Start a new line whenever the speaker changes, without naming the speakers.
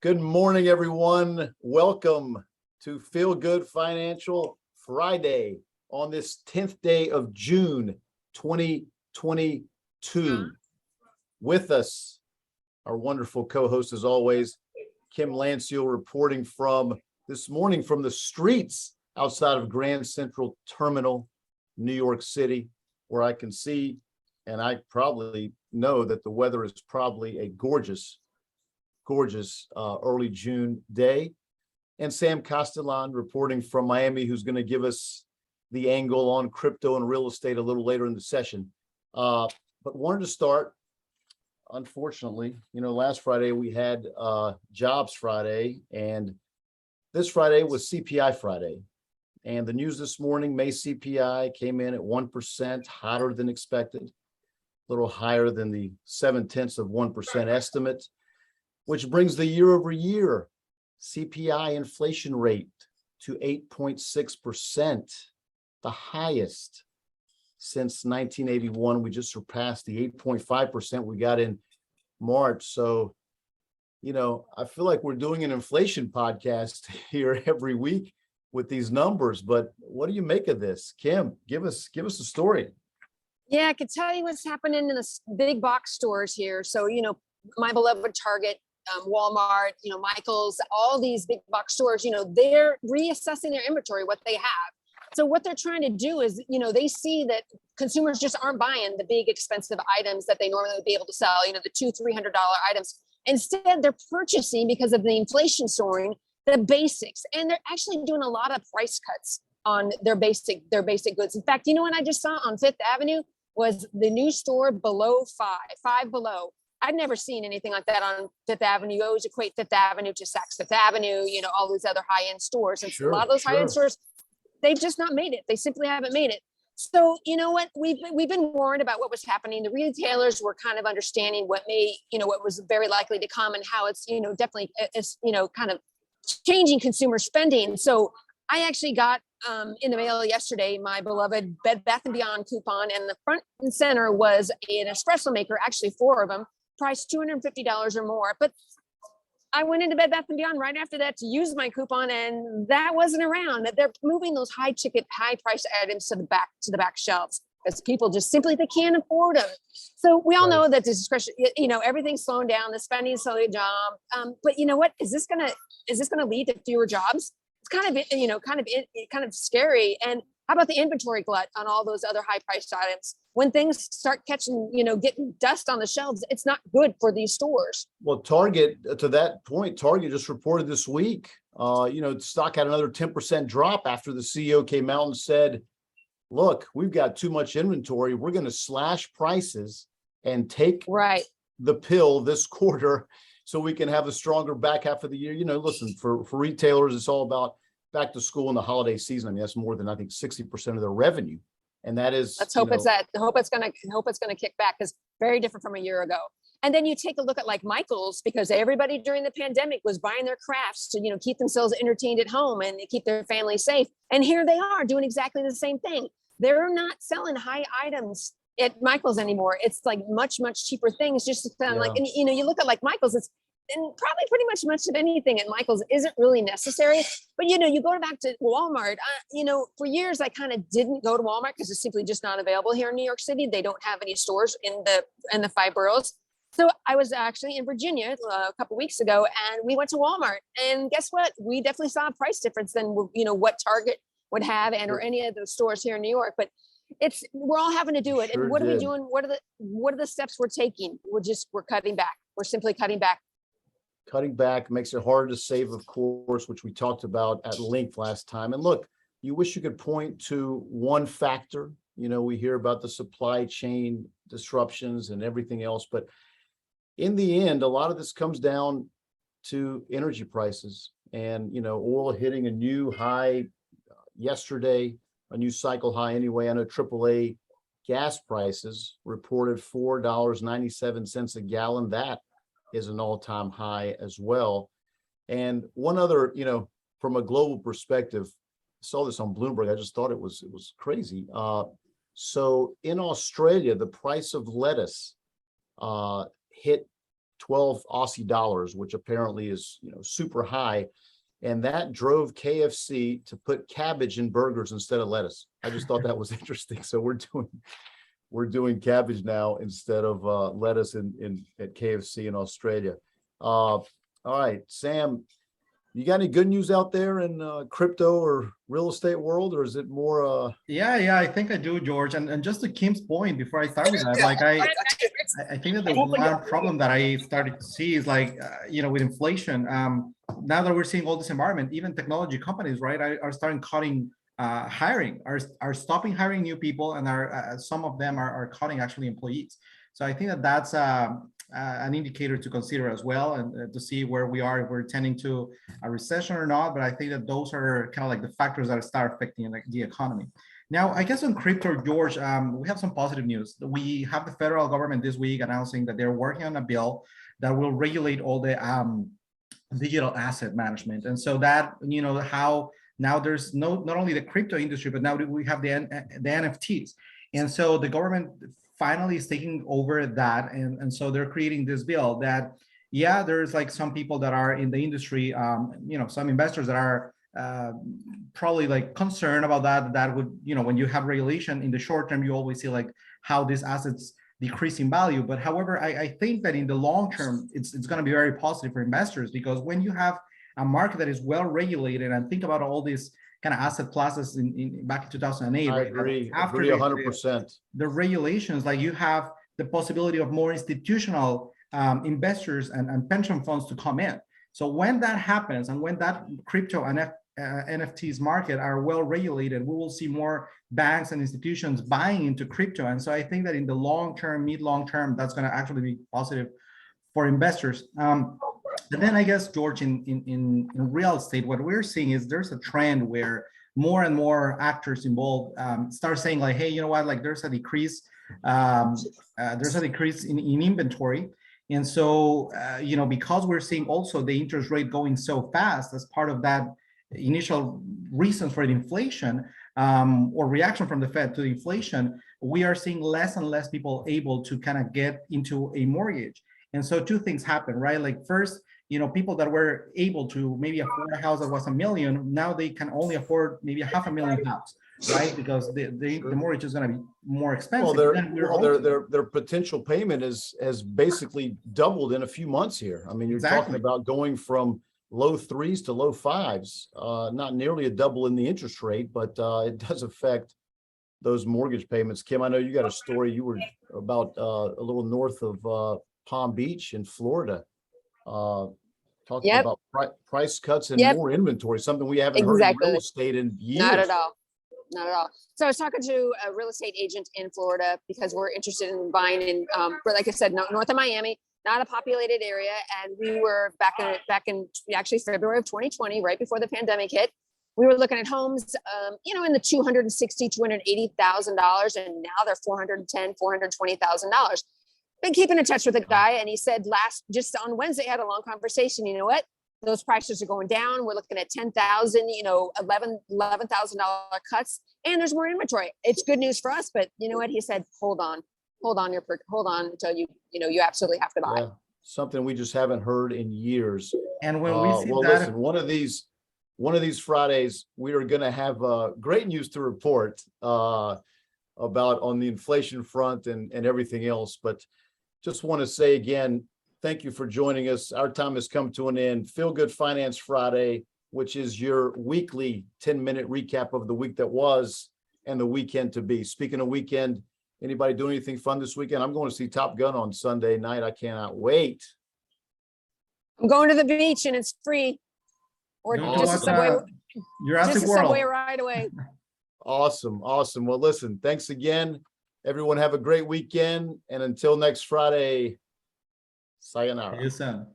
Good morning, everyone. Welcome to Feel Good Financial Friday on this 10th day of June, 2022. With us, our wonderful co-host as always, Kim Lanciel, reporting from this morning from the streets outside of Grand Central Terminal, New York City, where I can see, and I probably know that the weather is probably a gorgeous early June day. And Sam Castellan reporting from Miami, who's going to give us the angle on crypto and real estate a little later in the session. But wanted to start, unfortunately, last Friday we had Jobs Friday, and this Friday was CPI Friday. And the news this morning, May CPI came in at 1%, hotter than expected, a little higher than the 0.7% estimate, which brings the year-over-year CPI inflation rate to 8.6%, the highest since 1981. We just surpassed the 8.5% we got in March. So, I feel like we're doing an inflation podcast here every week with these numbers, but what do you make of this? Kim, give us a story.
Yeah, I could tell you what's happening in the big box stores here. So, my beloved Target, Walmart, Michael's, all these big box stores, they're reassessing their inventory, what they have. So what they're trying to do is, they see that consumers just aren't buying the big expensive items that they normally would be able to sell, the $200-$300 items. Instead, they're purchasing, because of the inflation soaring, the basics. And they're actually doing a lot of price cuts on their basic goods. In fact, what I just saw on Fifth Avenue was the new store below five below. I've never seen anything like that on Fifth Avenue. You always equate Fifth Avenue to Saks Fifth Avenue, all these other high-end stores. And a lot of those high-end stores, they've just not made it. They simply haven't made it. So, you know what? We've been warned about what was happening. The retailers were kind of understanding what was very likely to come and how it's, definitely, it's, kind of changing consumer spending. So I actually got in the mail yesterday my beloved Bed Bath & Beyond coupon, and the front and center was an espresso maker, actually 4 of them, priced $250 or more. But I went into Bed Bath & Beyond right after that to use my coupon, and that wasn't around. They're moving those high price items to the back shelves because people just simply, they can't afford them. So we all know that the discretion, everything's slowing down, the spending is slowing down. But you know what? Is this gonna lead to fewer jobs? It's kind of scary. And how about the inventory glut on all those other high priced items? When things start catching, getting dust on the shelves, it's not good for these stores.
Well, Target, to that point, Target just reported this week, stock had another 10% drop after the CEO came out and said, look, we've got too much inventory. We're going to slash prices and take the pill this quarter so we can have a stronger back half of the year. Listen, for retailers, it's all about back to school and the holiday season. I mean, that's more than, I think, 60% of their revenue. And that is,
let's hope it's going to kick back, because very different from a year ago. And then you take a look at like Michael's, because everybody during the pandemic was buying their crafts to, keep themselves entertained at home and keep their family safe. And here they are doing exactly the same thing. They're not selling high items at Michael's anymore. It's like much, much cheaper things just to sound like, and you look at like Michael's, it's, and probably pretty much of anything at Michael's isn't really necessary. But, you go back to Walmart, for years, I kind of didn't go to Walmart because it's simply just not available here in New York City. They don't have any stores in the 5 boroughs. So I was actually in Virginia a couple of weeks ago, and we went to Walmart, and guess what? We definitely saw a price difference than, what Target would have or any of those stores here in New York. But we're all having to do it. And what are we doing? What are the steps we're taking? We're cutting back. We're simply cutting back.
Cutting back makes it harder to save, of course, which we talked about at length last time. And look, you wish you could point to one factor. We hear about the supply chain disruptions and everything else, but in the end, a lot of this comes down to energy prices and, oil hitting a new high yesterday, a new cycle high anyway. I know AAA gas prices reported $4.97 a gallon. That is an all-time high as well. And one other, from a global perspective, I saw this on Bloomberg. I just thought it was crazy. So in Australia, the price of lettuce hit 12 Aussie dollars, which apparently is, super high. And that drove KFC to put cabbage in burgers instead of lettuce. I just thought that was interesting. So we're doing cabbage now instead of lettuce at KFC in Australia. All right, Sam, you got any good news out there in crypto or real estate world, or is it more?
Yeah, I think I do, George. And just to Kim's point, before I start with that, like I think that the one problem that I started to see is like, with inflation, now that we're seeing all this environment, even technology companies, right, are starting cutting hiring, are stopping hiring new people, and are some of them are cutting actually employees. So I think that that's an indicator to consider as well, and to see where we are, if we're tending to a recession or not. But I think that those are kind of like the factors that start affecting the economy. Now, I guess on crypto, George, we have some positive news. We have the federal government this week announcing that they're working on a bill that will regulate all the digital asset management. And so that, how now there's not only the crypto industry, but now we have the NFTs. And so the government finally is taking over that. And so they're creating this bill that, there's like some people that are in the industry, some investors that are probably like concerned about that would, when you have regulation in the short term, you always see like how these assets decrease in value. But however, I think that in the long term, it's going to be very positive for investors, because when you have a market that is well regulated, and think about all these kind of asset classes back in 2008,
I
right?
agree.
After
Agree 100%.
the regulations, like you have the possibility of more institutional investors and pension funds to come in. So when that happens, and when that crypto and NFTs market are well regulated, we will see more banks and institutions buying into crypto. And so I think that in the long term, mid-long term, that's going to actually be positive for investors. And then I guess, George, in real estate, what we're seeing is there's a trend where more and more actors involved start saying like, hey, you know what, like there's a decrease in inventory. And so, because we're seeing also the interest rate going so fast as part of that initial reasons for the inflation, or reaction from the Fed to the inflation, we are seeing less and less people able to kind of get into a mortgage. And so two things happen, right? Like first, people that were able to maybe afford a house that was $1 million, now they can only afford maybe a $500,000 house, right? Because the mortgage is going to be more expensive.
Well, their potential payment has basically doubled in a few months here. I mean, you're talking about going from low 3s to low 5s, not nearly a double in the interest rate, but it does affect those mortgage payments. Kim, I know you got a story. You were about a little north of Palm Beach in Florida, talking about price cuts and more inventory, something we haven't heard in real estate in years.
Not at all. So I was talking to a real estate agent in Florida because we're interested in buying in, like I said, north of Miami, not a populated area. And we were back in actually February of 2020, right before the pandemic hit. We were looking at homes, in the $260,000, $280,000, and now they're $410,000, $420,000. Been keeping in touch with the guy, and he said just on Wednesday, had a long conversation. You know what? Those prices are going down. We're looking at $10,000, $11,000 cuts, and there's more inventory. It's good news for us, but you know what? He said, hold on until you absolutely have to buy.
Yeah, something we just haven't heard in years.
And when we see
listen, one of these Fridays, we are going to have great news to report about on the inflation front and everything else. But just want to say again, thank you for joining us. Our time has come to an end. Feel Good Finance Friday, which is your weekly 10-minute recap of the week that was and the weekend to be. Speaking of weekend, anybody doing anything fun this weekend? I'm going to see Top Gun on Sunday night. I cannot wait.
I'm going to the beach and it's free. Or just a subway.
Jurassic
World. Subway ride away.
Awesome. Well, listen, thanks again. Everyone have a great weekend. And until next Friday, sayonara.
See you soon.